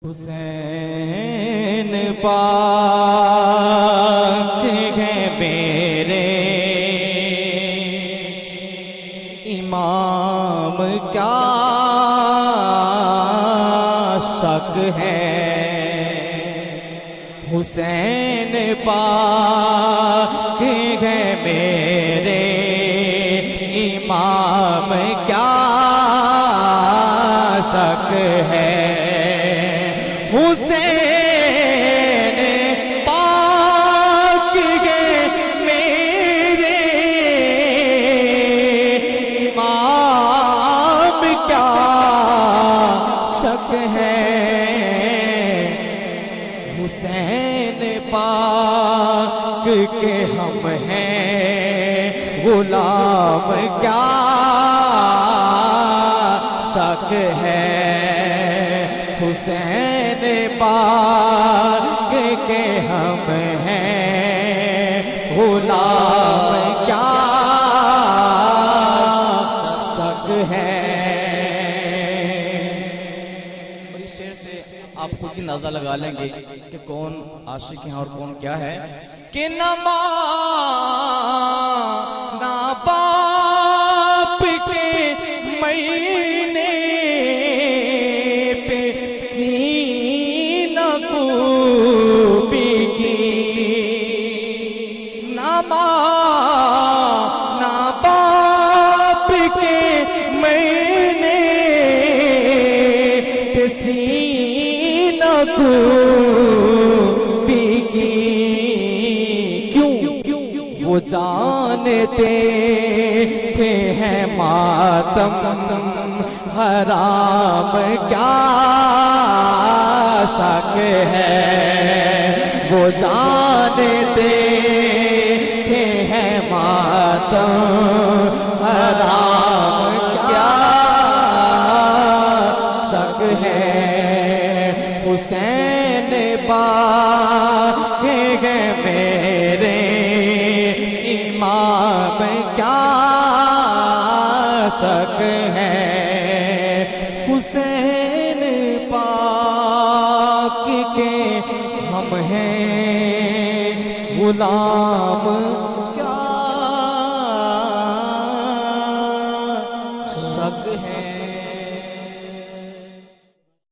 हुसैन पाक है मेरे इमाम, क्या शक है। हुसैन पाक है मेरे इमाम, क्या शक है। हुसैन पाक के मेरे इमाम, क्या शक है। हुसैन पाक के हम हैं गुलाम, क्या शक है। हुसैन पाक के हम हैं गुलाम, क्या शक है। और इस शेर से आप खुद ही अंदाजा लगा लेंगे कि कौन आशिक है और कौन क्या है। कि ना बाप के महीने पे सीना खूबी की, ना बाप के महीने पे सीना खूबी की। क्यों वो जानते थे हैं मातम हराम, क्या शक है। वो जानते थे हैं मातम हराम, क्या शक है। हुसैन पाक है मेरे इमाम, क्या शक है। हुसैन पाक के हम हैं गुलाम,